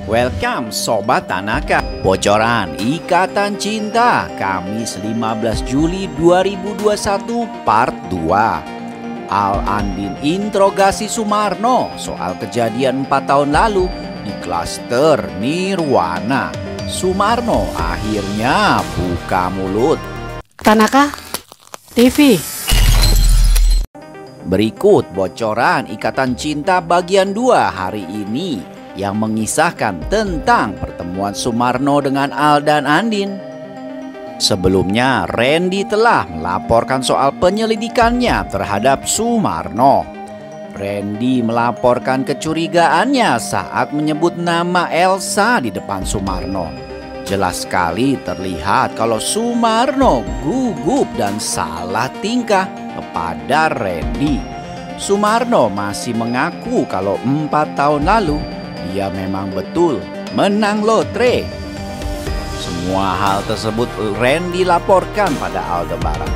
Welcome Sobat Tanaka. Bocoran Ikatan Cinta Kamis 15 Juli 2021 Part 2. Al Andin interogasi Sumarno soal kejadian 4 tahun lalu di klaster Nirwana. Sumarno akhirnya buka mulut. Tanaka TV. Berikut bocoran Ikatan Cinta bagian 2 hari ini yang mengisahkan tentang pertemuan Sumarno dengan Al dan Andin. Sebelumnya, Randy telah melaporkan soal penyelidikannya terhadap Sumarno. Randy melaporkan kecurigaannya saat menyebut nama Elsa di depan Sumarno. Jelas sekali terlihat kalau Sumarno gugup dan salah tingkah kepada Randy. Sumarno masih mengaku kalau 4 tahun lalu dia memang betul menang lotre. Semua hal tersebut Randy laporkan pada Aldebaran.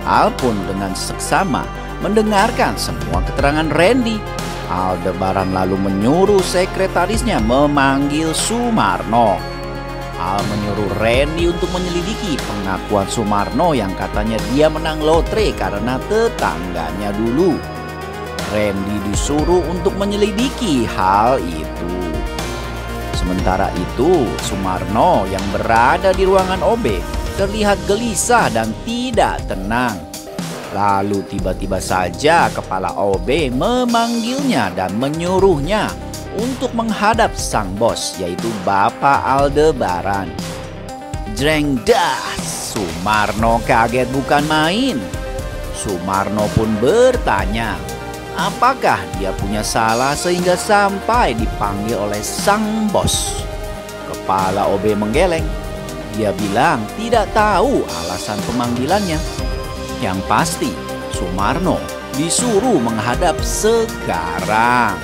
Al pun dengan seksama mendengarkan semua keterangan Randy. Aldebaran lalu menyuruh sekretarisnya memanggil Sumarno. Al menyuruh Randy untuk menyelidiki pengakuan Sumarno yang katanya dia menang lotre karena tetangganya dulu. Randy disuruh untuk menyelidiki hal itu. Sementara itu, Sumarno yang berada di ruangan OB terlihat gelisah dan tidak tenang. Lalu tiba-tiba saja kepala OB memanggilnya dan menyuruhnya untuk menghadap sang bos, yaitu Bapak Aldebaran. Jreng das, Sumarno kaget bukan main. Sumarno pun bertanya, apakah dia punya salah sehingga sampai dipanggil oleh sang bos? Kepala OB menggeleng. Dia bilang tidak tahu alasan pemanggilannya. Yang pasti, Sumarno disuruh menghadap sekarang.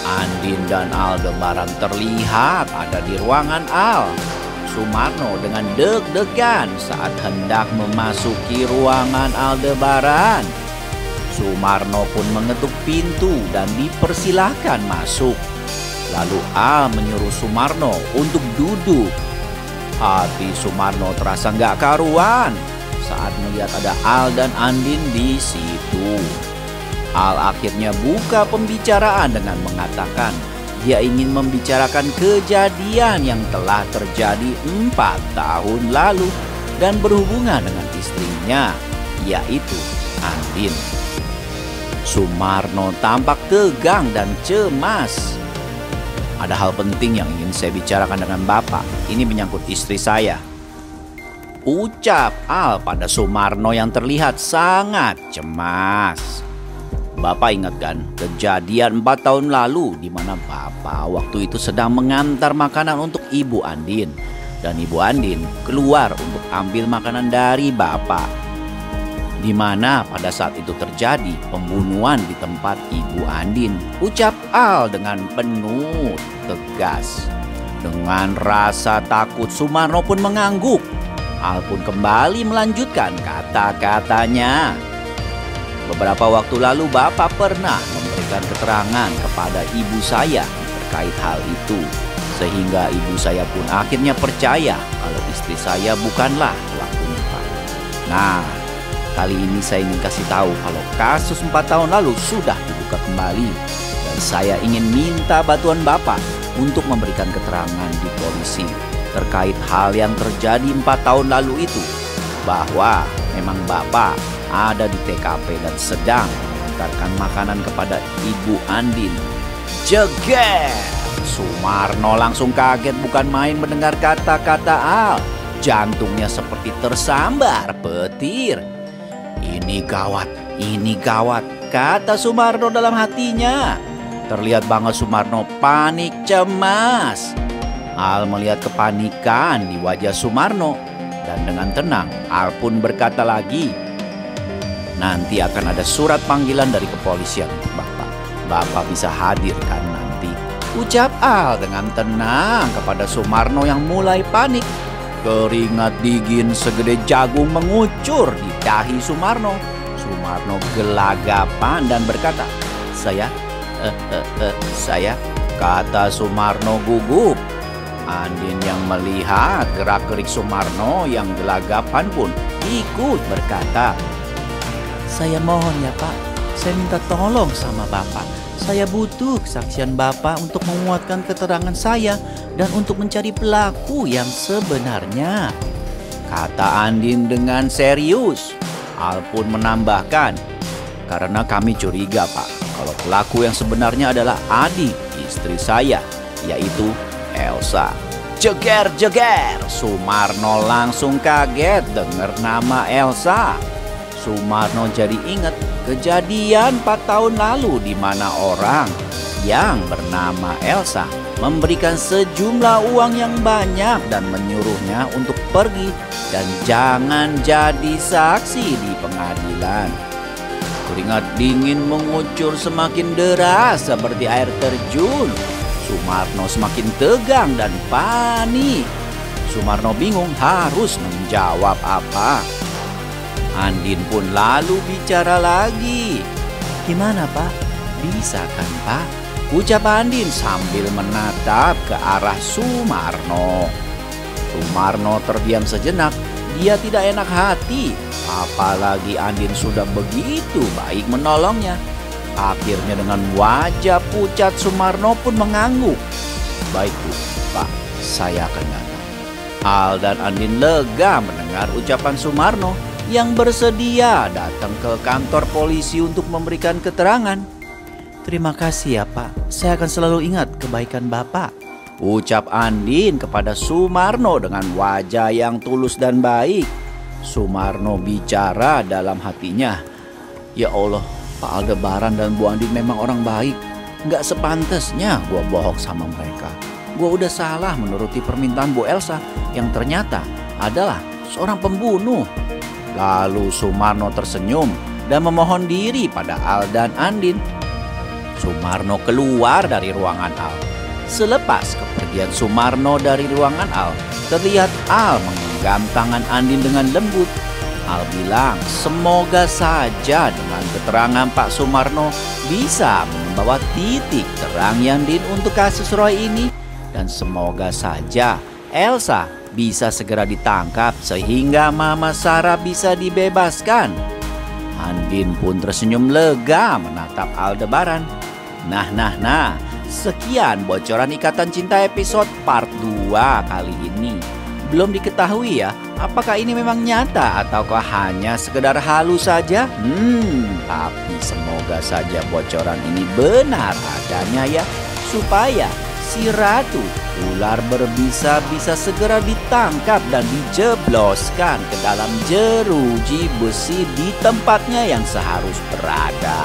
Andin dan Aldebaran terlihat ada di ruangan Al. Sumarno dengan deg-degan saat hendak memasuki ruangan Aldebaran. Sumarno pun mengetuk pintu dan dipersilahkan masuk. Lalu Al menyuruh Sumarno untuk duduk. Hati Sumarno terasa nggak karuan saat melihat ada Al dan Andin di situ. Al akhirnya buka pembicaraan dengan mengatakan dia ingin membicarakan kejadian yang telah terjadi 4 tahun lalu dan berhubungan dengan istrinya, yaitu Andin. Sumarno tampak tegang dan cemas. Ada hal penting yang ingin saya bicarakan dengan Bapak. Ini menyangkut istri saya, ucap Al pada Sumarno yang terlihat sangat cemas. Bapak ingat kan kejadian 4 tahun lalu di mana Bapak waktu itu sedang mengantar makanan untuk Ibu Andin. Dan Ibu Andin keluar untuk ambil makanan dari Bapak. Di mana pada saat itu terjadi pembunuhan di tempat Ibu Andin, ucap Al dengan penuh tegas. Dengan rasa takut Sumarno pun mengangguk. Al pun kembali melanjutkan kata-katanya. Beberapa waktu lalu Bapak pernah memberikan keterangan kepada ibu saya terkait hal itu. Sehingga ibu saya pun akhirnya percaya kalau istri saya bukanlah pelakunya, Pak. Nah, kali ini saya ingin kasih tahu kalau kasus 4 tahun lalu sudah dibuka kembali. Dan saya ingin minta bantuan Bapak untuk memberikan keterangan di polisi terkait hal yang terjadi 4 tahun lalu itu. Bahwa memang Bapak ada di TKP dan sedang mengantarkan makanan kepada Ibu Andin. Jeger! Sumarno langsung kaget bukan main mendengar kata-kata Al. Jantungnya seperti tersambar petir. Ini gawat, kata Sumarno dalam hatinya. Terlihat banget Sumarno panik cemas. Al melihat kepanikan di wajah Sumarno. Dan dengan tenang, Al pun berkata lagi, nanti akan ada surat panggilan dari kepolisian untuk Bapak. Bapak bisa hadir kan nanti? Ucap Al dengan tenang kepada Sumarno yang mulai panik. Keringat dingin segede jagung mengucur di dahi Sumarno. Sumarno gelagapan dan berkata, saya kata Sumarno gugup. Andin yang melihat gerak-gerik Sumarno yang gelagapan pun ikut berkata, "Saya mohon ya Pak, saya minta tolong sama Bapak. Saya butuh kesaksian Bapak untuk menguatkan keterangan saya dan untuk mencari pelaku yang sebenarnya," kata Andin dengan serius. Al pun menambahkan, "Karena kami curiga Pak, kalau pelaku yang sebenarnya adalah adik istri saya, yaitu Elsa." Jeger, jeger. Sumarno langsung kaget dengar nama Elsa. Sumarno jadi ingat kejadian 4 tahun lalu di mana orang yang bernama Elsa memberikan sejumlah uang yang banyak dan menyuruhnya untuk pergi dan jangan jadi saksi di pengadilan. Keringat dingin mengucur semakin deras seperti air terjun. Sumarno semakin tegang dan panik. Sumarno bingung harus menjawab apa. Andin pun lalu bicara lagi. "Gimana Pak? Bisa kan Pak?" ucap Andin sambil menatap ke arah Sumarno. Sumarno terdiam sejenak. Dia tidak enak hati, apalagi Andin sudah begitu baik menolongnya. Akhirnya dengan wajah pucat Sumarno pun mengangguk. "Baik Bu, Pak, saya akan datang." Al dan Andin lega mendengar ucapan Sumarno yang bersedia datang ke kantor polisi untuk memberikan keterangan. "Terima kasih ya Pak, saya akan selalu ingat kebaikan Bapak," ucap Andin kepada Sumarno dengan wajah yang tulus dan baik. Sumarno bicara dalam hatinya, "Ya Allah, Pak Aldebaran dan Bu Andin memang orang baik. Nggak sepantasnya gue bohong sama mereka. Gue udah salah menuruti permintaan Bu Elsa yang ternyata adalah seorang pembunuh." Lalu Sumarno tersenyum dan memohon diri pada Al dan Andin. Sumarno keluar dari ruangan Al. Selepas kepergian Sumarno dari ruangan Al, terlihat Al menggenggam tangan Andin dengan lembut. Al bilang semoga saja dengan keterangan Pak Sumarno bisa membawa titik terang yang Din untuk kasus Roy ini. Dan semoga saja Elsa bisa segera ditangkap sehingga Mama Sarah bisa dibebaskan. Andin pun tersenyum lega menatap Aldebaran. Nah, sekian bocoran Ikatan Cinta episode part 2 kali ini. Belum diketahui ya, apakah ini memang nyata ataukah hanya sekedar halus saja? Tapi semoga saja bocoran ini benar adanya ya, supaya si Ratu Ular Berbisa bisa segera ditangkap dan dijebloskan ke dalam jeruji besi di tempatnya yang seharus berada.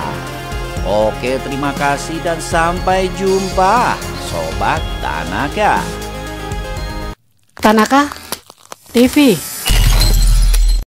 Oke, terima kasih dan sampai jumpa, Sobat Tanaka. Tanaka TV.